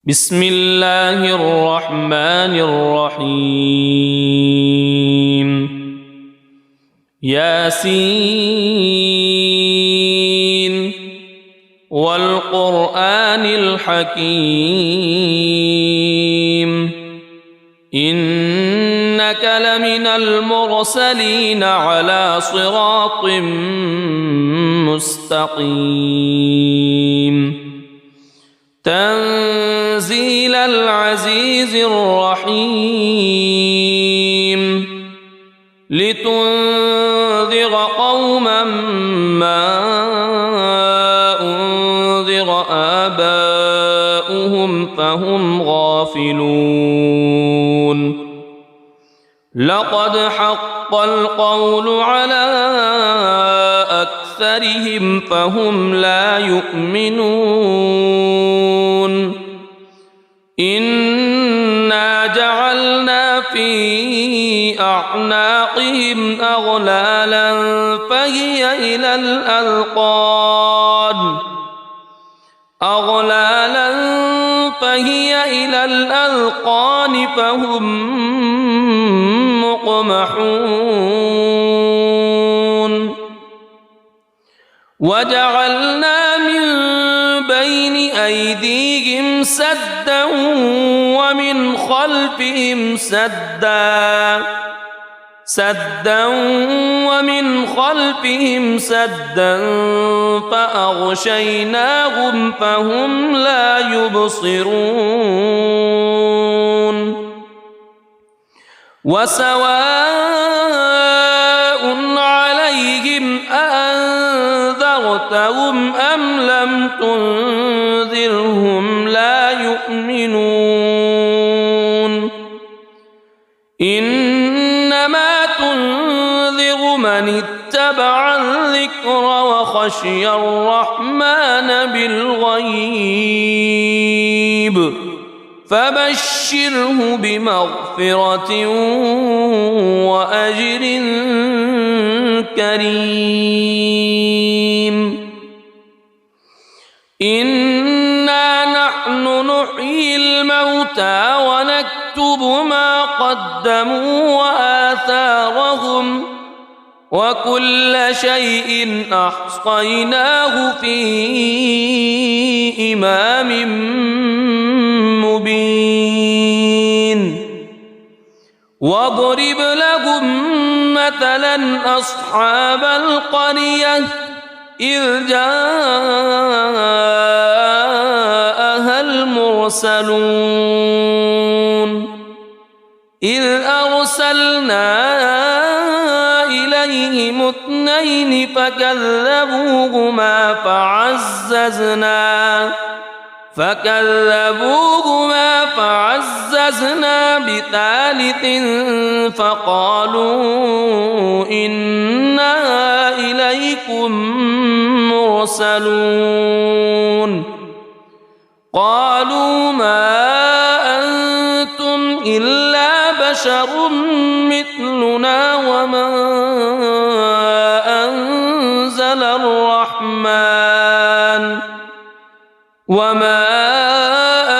بسم الله الرحمن الرحيم ياسين والقرآن الحكيم إنك لمن المرسلين على صراط مستقيم تنزيل العزيز الرحيم لتنذر قوما ما أنذر آباؤهم فهم غافلون لقد حق القول على أكثرهم فهم لا يؤمنون إنا جعلنا في أعناقهم أغلالا فهي إلى الأذقان فهم مقمحون وجعلنا من بين أيديهم سدا ومن خلفهم سدا فأغشيناهم فهم لا يبصرون وسواء عليهم أأنذرتهم أم لم تنذرهم لا يؤمنون إنما تنذر من اتبع الذكر وخشي الرحمن بالغيب فبشره بمغفرة وأجر كريم إنا نحن نحيي الموتى ونكتب ما قدموا وآثارهم وكل شيء أحصيناه في إمام مبين واضرب لهم مثلا أصحاب القرية إذ جاءها المرسلون إذ أرسلنا إليهم اثنين فكذبوهما فعززنا بثالث فقالوا إنا إليكم مرسلون قالوا ما أنتم إلا بشر مثلنا وما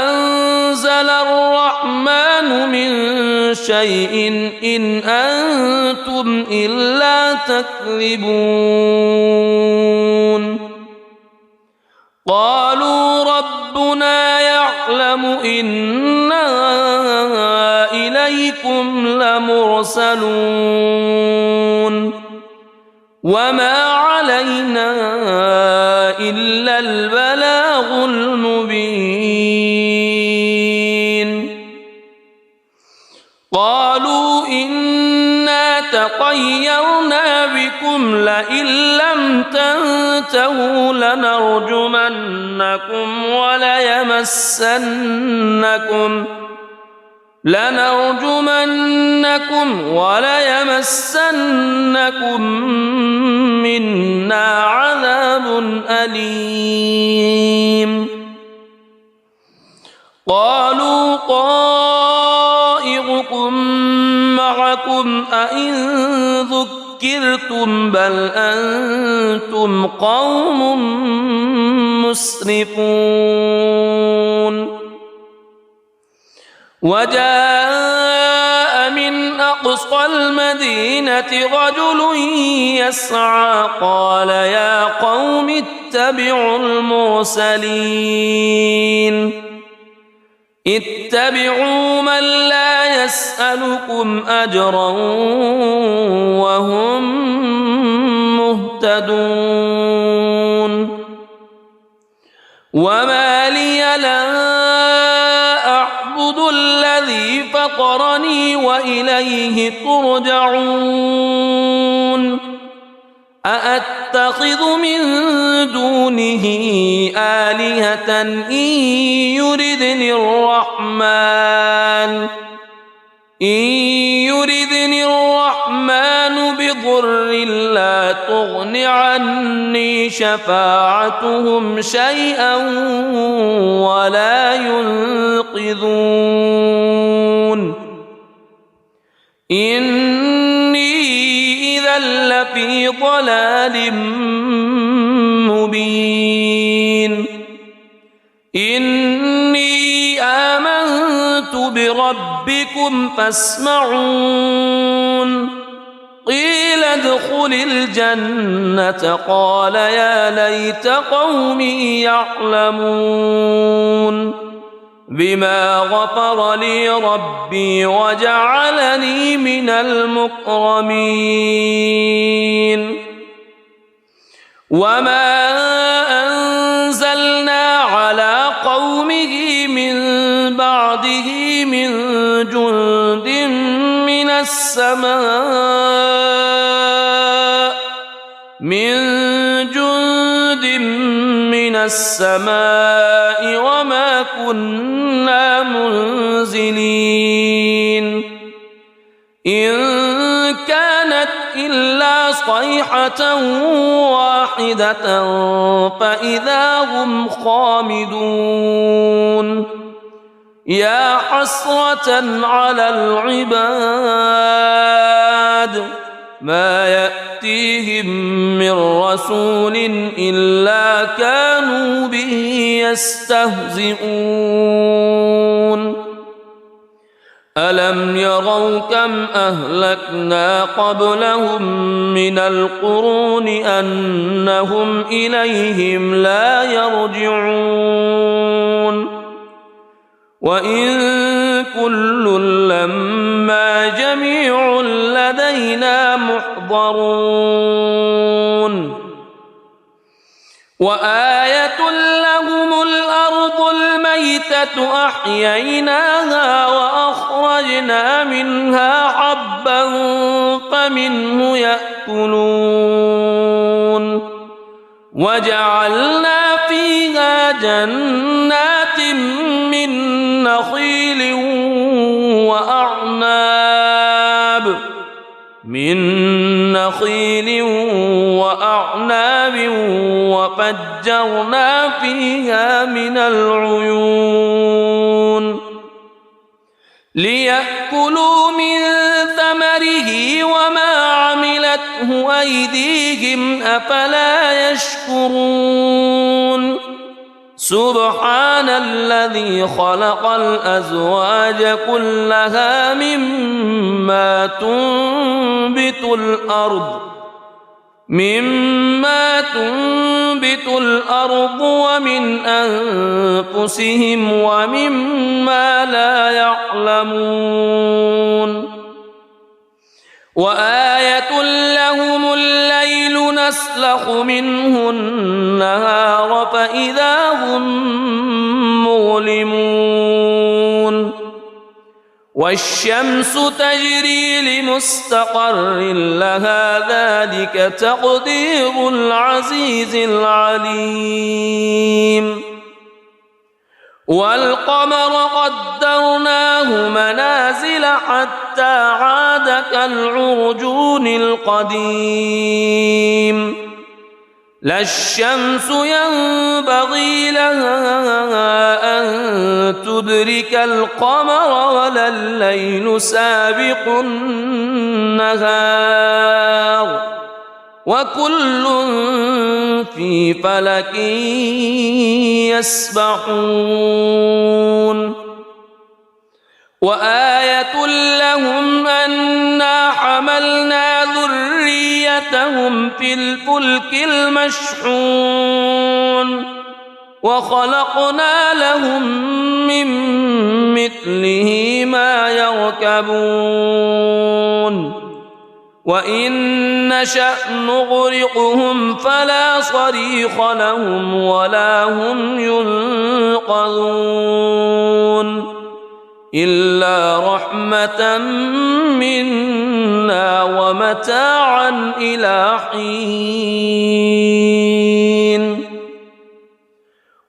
أنزل الرحمن من شيء إن أنتم إلا تكذبون قالوا ربنا يعلم إنا إليكم لمرسلون وما علينا إلا البلاغ المبين قالوا إنا تطيرنا بكم لئن لم تنتهوا لنرجمنكم وليمسنكم منا عذاب أليم قالوا طائركم معكم أئن ذكرتم بل أنتم قوم مسرفون وجاء من أقصى المدينة رجل يسعى قال يا قوم اتبعوا المرسلين اتبعوا من لا يسألكم أجرا وهم مهتدون وما لي لا أعبد الذي فطرني وإليه ترجعون أأتخذ من دونه آلهة إن يردني الرحمن بضر لا تغن عني شفاعتهم شيئا ولا ينقذون إني إذا لفي ضلال مبين إني آمنت بربكم فاسمعون قيل ادخل الجنة قال يا ليت قومي يعلمون بما غفر لي ربي وجعلني من المكرمين وما أنزلنا على قومه من بعده من جند من السماء وما كنا منزلين إن كانت إلا صيحة واحدة فإذا هم خامدون يا حسرة على العباد ما يأتيهم من رسول إلا كانوا به يستهزئون ألم يروا كم أهلكنا قبلهم من القرون أنهم إليهم لا يرجعون وإن كل لما جميع لدينا محضرون وآية لهم الأرض الميتة أحييناها وأخرجنا منها حبا فمنه يأكلون وجعلنا فيها جنات من نخيل وأعناب وفجرنا فيها من العيون ليأكلوا من ثمره وما عملته أيديهم أفلا يشكرون سبحان الذي خلق الأزواج كلها مما تنبت الأرض ومن أنفسهم ومما لا يعلمون وآية لهم الليل نسلخ منه النهار فإذا هم مظلمون والشمس تجري لمستقر لها ذلك تقدير العزيز العليم والقمر قدرناه منازل حتى عاد كالعرجون القديم لا الشمس ينبغي لها أن تدرك القمر ولا الليل سابق النهار وكل في فلك يسبحون وآية لهم أنا حملنا ذريتهم في الفلك المشحون وخلقنا لهم من مثله ما يركبون وإن نشأ نغرقهم فلا صريخ لهم ولا هم ينقذون إلا رحمة منا ومتاعا إلى حين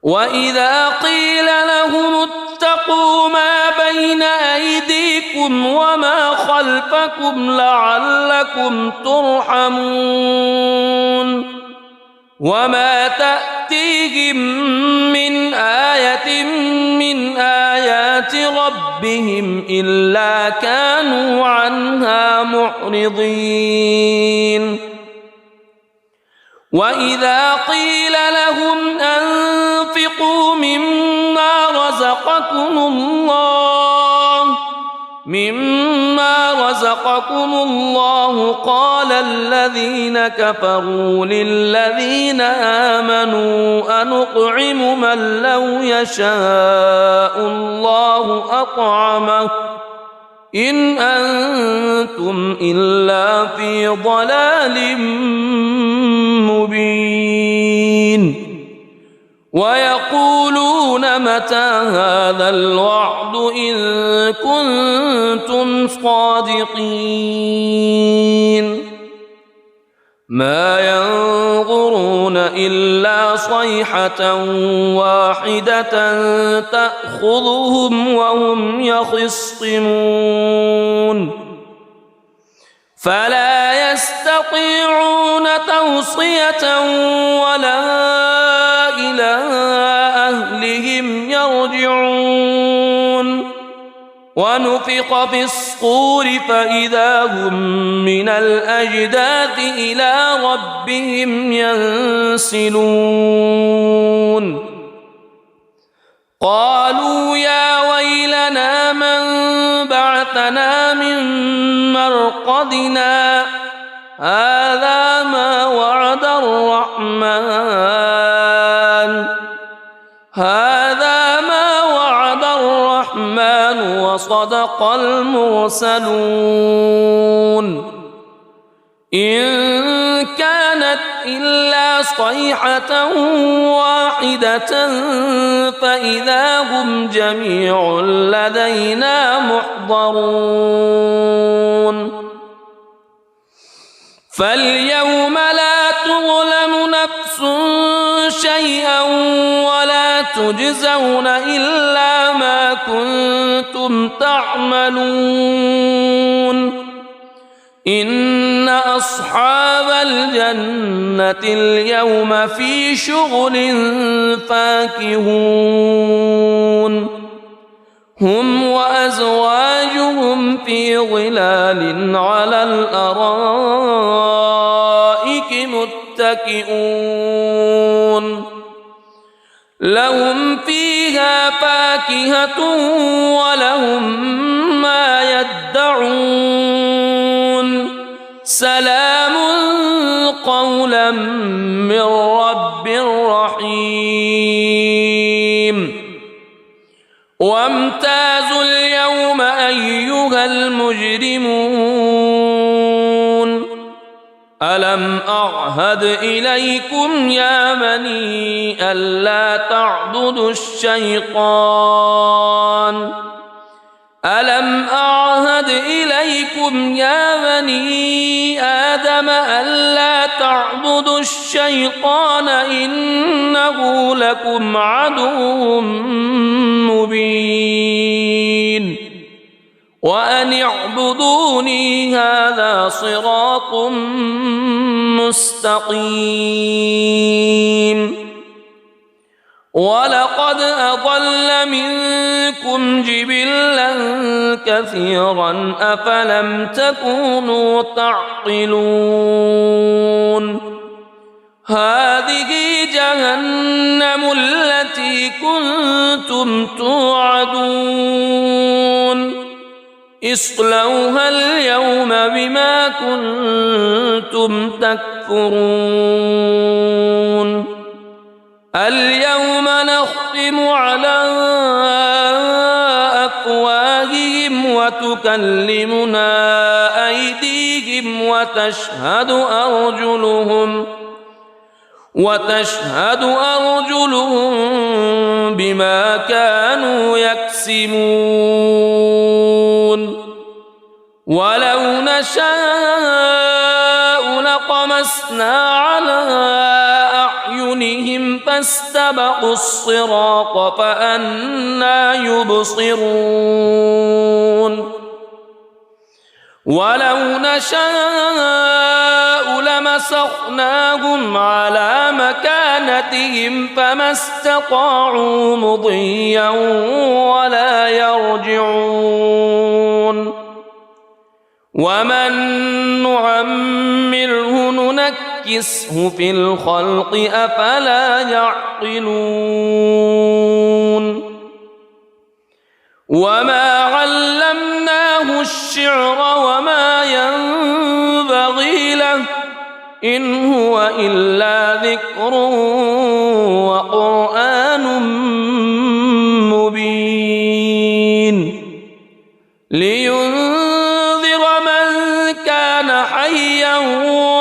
وإذا قيل لهم اتقوا ما بين أيديكم وما خلفكم لعلكم ترحمون وما تأتيهم من آية من آيات ربهم إلا كانوا عنها معرضين وإذا قيل لهم أنفقوا مما رزقكم الله قال الذين كفروا للذين آمنوا أنطعم من لو يشاء الله أطعمه إن أنتم إلا في ضلال مبين ويقولون متى هذا الوعد إن كنتم صادقين ما ينظرون إلا صيحة واحدة تأخذهم وهم يخصمون فلا يستطيعون توصية ولا إلى أهلهم يرجعون ونفخ في الصور فإذا هم من الأجداث إلى ربهم ينسلون قالوا يا ويلنا من بعثنا من مرقدنا هذا ما وعد الرحمن وصدق المرسلون إن كانت إلا صيحة واحدة فإذا هم جميع لدينا محضرون فاليوم لا تظلم نفس شيئا ولا تجزون إلا ما كنتم تعملون إن أصحاب الجنة اليوم في شغل فاكهون هم وأزواجهم في ظلال على الأرائك متكئون لهم فيها فاكهة ولهم ما يدعون سلام قولا من رب رحيم وامتازوا اليوم أيها المجرمون ألم أعهد إليكم يا بني ألا تعبدوا الشيطان ألم أعهد إليكم يا بني آدم ألا تعبدوا الشيطان إنه لكم عدو مبين وأن اعبدوني هذا صراط مستقيم ولقد أضل منكم جبلا كثيرا أفلم تكونوا تعقلون هذه جهنم التي كنتم توعدون اصلوها اليوم بما كنتم تكفرون اليوم نختم على أفواههم وتكلمنا أيديهم وتشهد أرجلهم بما كانوا يكسبون ولو نشاء لطمسنا على أعينهم فاستبقوا الصراط فأنى يبصرون ولو نشاء لمسخناهم على مكانتهم فما استطاعوا مضيا ولا يرجعون ومن نعمره ننكسه في الخلق أفلا يعقلون وما علمناه الشعر وما ينبغي له إن هو إلا ذكر وقرآن مبين لينذر من كان حيا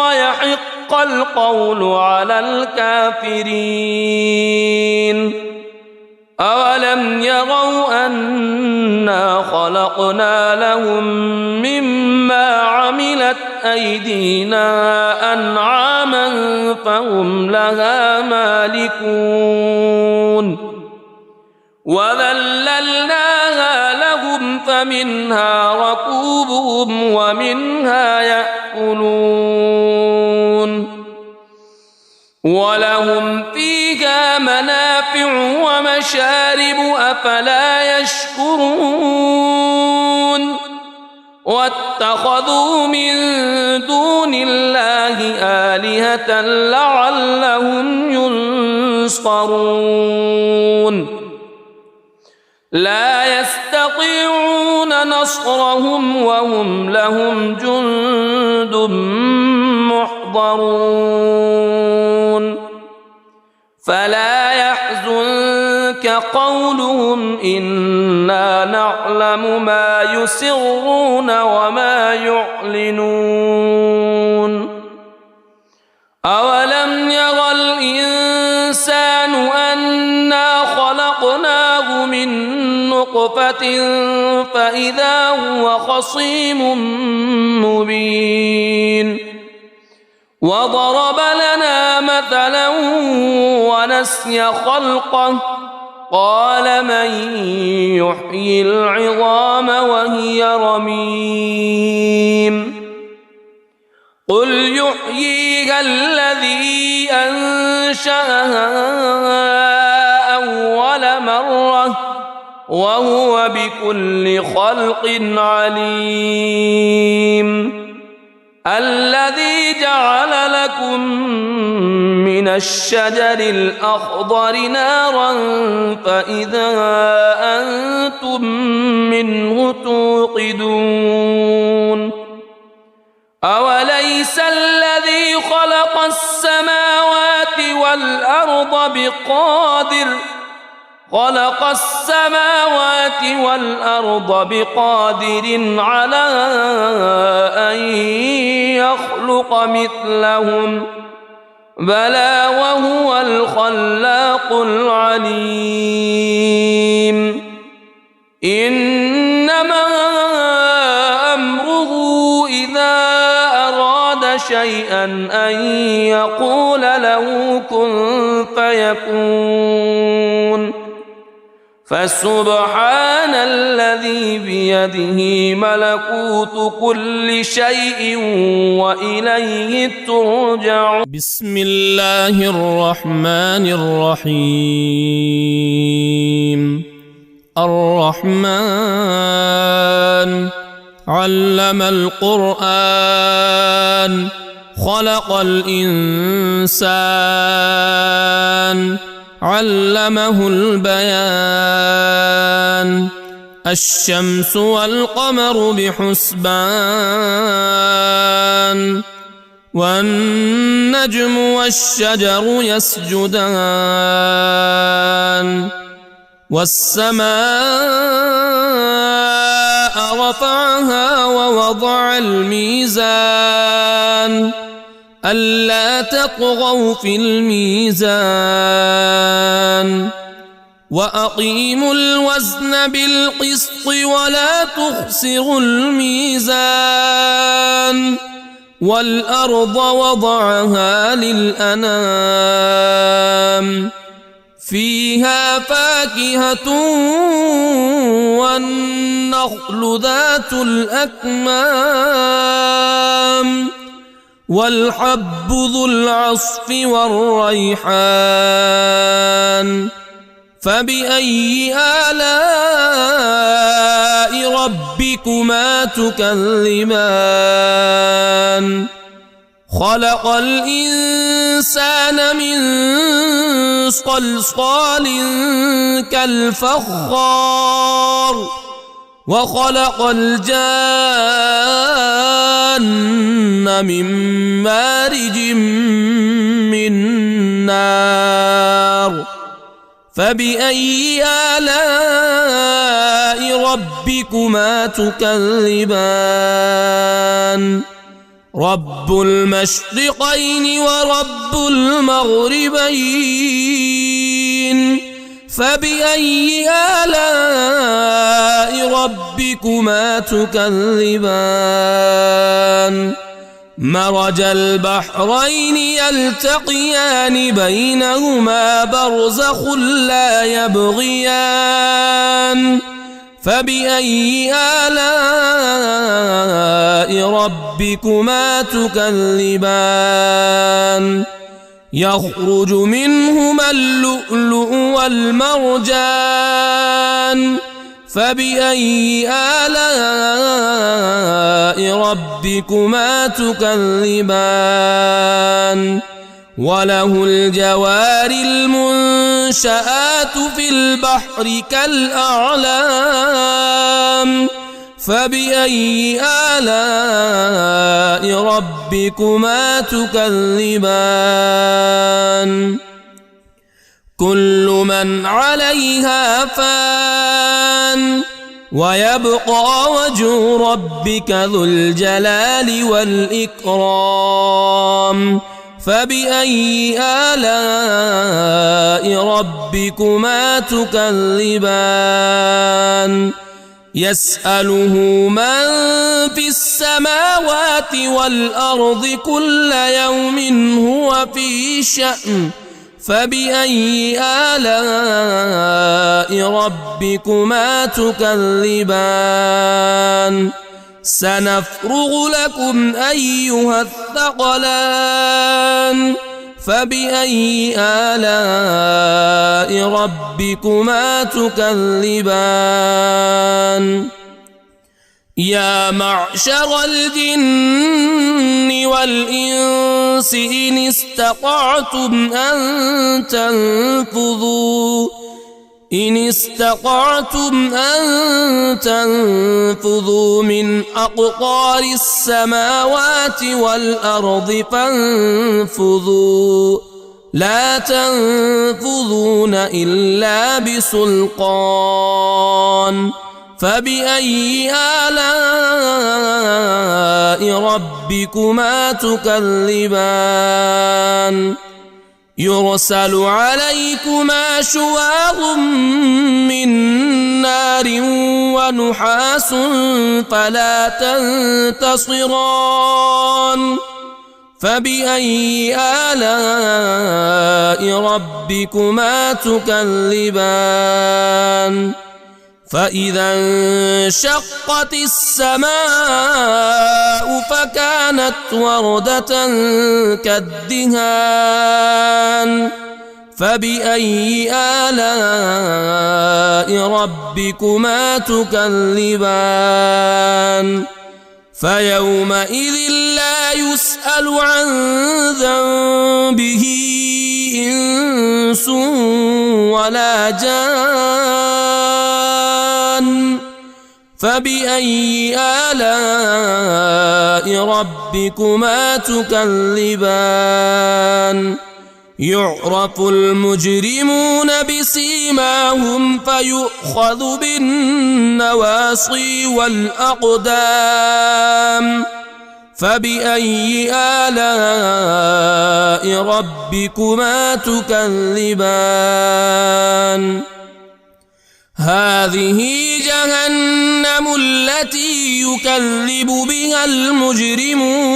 ويحق القول على الكافرين أولم يروا أنا خلقنا لهم مما عملت أيدينا أنعاما فهم لها مالكون وذللناها لهم فمنها ركوبهم ومنها يأكلون ولهم فيها منافع ومشارب أفلا يشكرون واتخذوا من دون الله آلهة لعلهم ينصرون لا يستطيعون نصرهم وهم لهم جند محضرون فلا يحزنك قولهم إنا نعلم ما يسرون وما يعلنون أولم يرى الإنسان أنا خلقناه من نطفة فإذا هو خصيم مبين وضرب لنا مثلا ونسي خلقه قال من يحيي العظام وهي رميم قل يحييها الذي أنشأها أول مرة وهو بكل خلق عليم الذي جعل لكم من الشجر الأخضر نارا فإذا أنتم منه توقدون أوليس الذي خلق السماوات والأرض بقادر على أن يخلق مثلهم بلى وهو الخلاق العليم إنما أمره إذا أراد شيئا أن يقول له كن فيكون فسبحان الذي بيده ملكوت كل شيء وإليه ترجعون بسم الله الرحمن الرحيم الرحمن علم القرآن خلق الإنسان علمه البيان الشمس والقمر بحسبان والنجم والشجر يسجدان والسماء رفعها ووضع الميزان ألا تطغوا في الميزان وأقيموا الوزن بالقسط ولا تخسروا الميزان والأرض وضعها للأنام فيها فاكهة والنخل ذات الأكمام والحب ذو العصف والريحان فبأي آلاء ربكما تكذبان خلق الإنسان من صلصال كالفخار وخلق الجان من مارج من نار فبأي آلاء ربكما تكذبان رب المشرقين ورب المغربين فبأي آلاء ربكما تكذبان مرج البحرين يلتقيان بينهما برزخ لا يبغيان فبأي آلاء ربكما تكذبان يخرج منهما اللؤلؤ والمرجان فبأي آلاء ربكما تكذبان وله الجوار المنشآت في البحر كالأعلام فبأي آلاء ربكما تكذبان كل من عليها فان ويبقى وجه ربك ذو الجلال والإكرام فبأي آلاء ربكما تكذبان يسأله من في السماوات والأرض كل يوم هو في شأن فبأي آلاء ربكما تكذبان سنفرغ لكم أيها الثقلان فبأي آلاء ربكما تكذبان يا معشر الجن والإنس إن استطعتم أن تنفذوا من أقطار السماوات والأرض فانفذوا لا تنفذون إلا بسلطان فبأي آلاء ربكما تكذبان يرسل عليكما شواظ من نار ونحاس فلا تنتصران فبأي آلاء ربكما تكذبان فإذا انشقت السماء فكانت وردة كالدهان فبأي آلاء ربكما تكذبان فيومئذ لا يسأل عن ذنبه إنس ولا جان فبأي آلاء ربكما تكذبان يعرف المجرمون بسيماهم فيؤخذ بالنواصي والأقدام فبأي آلاء ربكما تكذبان هذه جهنم التي يكذب بها المجرمون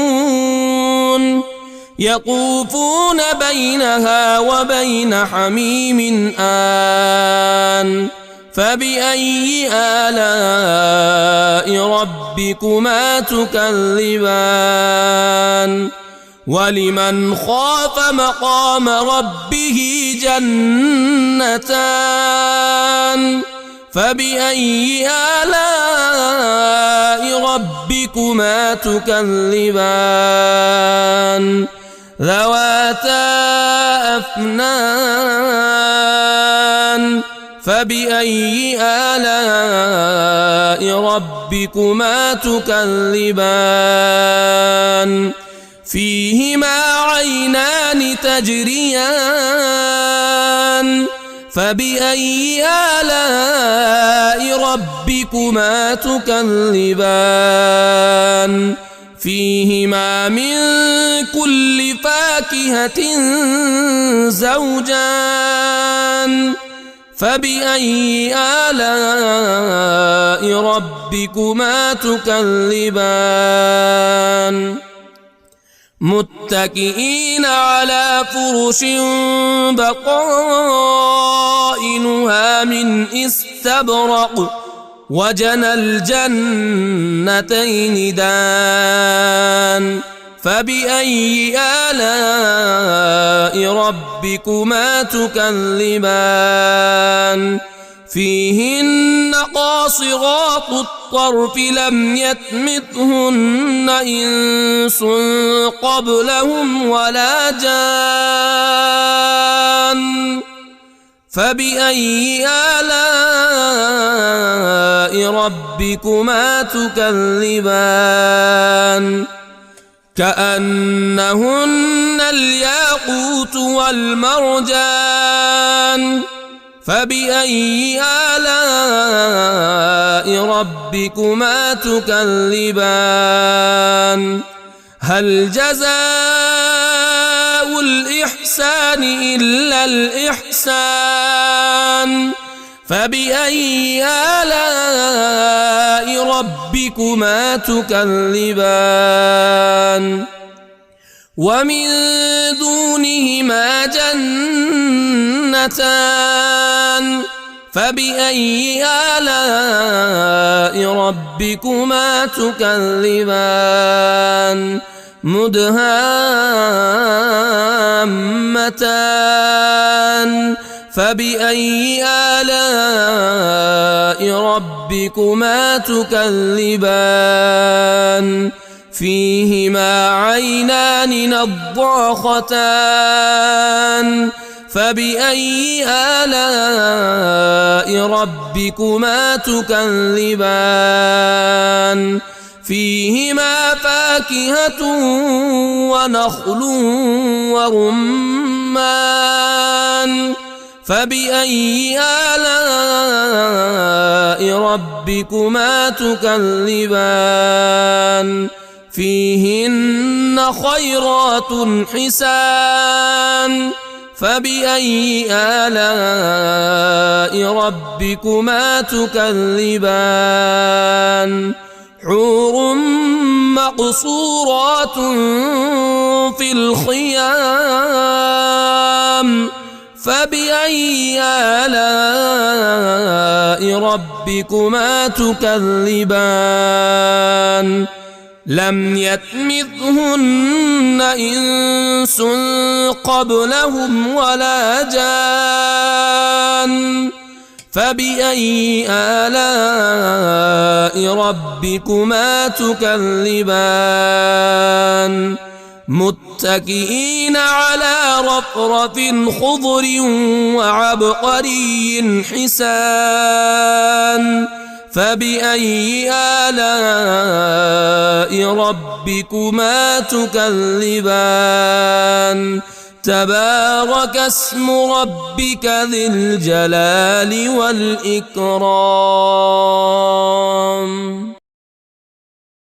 يطوفون بينها وبين حميم آن فبأي آلاء ربكما تكذبان ولمن خاف مقام ربه جنتان فبأي آلاء ربكما تكذبان ذواتا أفنان فبأي آلاء ربكما تكذبان فيهما عينان تجريان فبأي آلاء ربكما تكذبان فيهما من كل فاكهة زوجان فبأي آلاء ربكما تكذبان متكئين على فرش بطائنها من استبرق وجنى الجنتين دان فبأي آلاء ربكما تكذبان فيهن قاصرات الطرف لم يطمثهن إنس قبلهم ولا جان فبأي آلاء ربكما تكذبان كأنهن الياقوت والمرجان فبأي آلاء ربكما تكذبان هل جزاء الإحسان إلا الإحسان فبأي آلاء ربكما تكذبان ومن دونهما جنتان فبأي آلاء ربكما تكذبان مدهامتان فبأي آلاء ربكما تكذبان فيهما عينان نضاختان فبأي آلاء ربكما تكذبان فيهما فاكهة ونخل ورمان فبأي آلاء ربكما تكذبان فيهن خيرات حسان فبأي آلاء ربكما تكذبان حور مقصورات في الخيام فبأي آلاء ربكما تكذبان لم يطمثهن إنس قبلهم ولا جان فبأي آلاء ربكما تكذبان متكئين على رفرف خضر وعبقري حسان فبأي آلاء ربكما تكذبان تبارك اسم ربك ذي الجلال والإكرام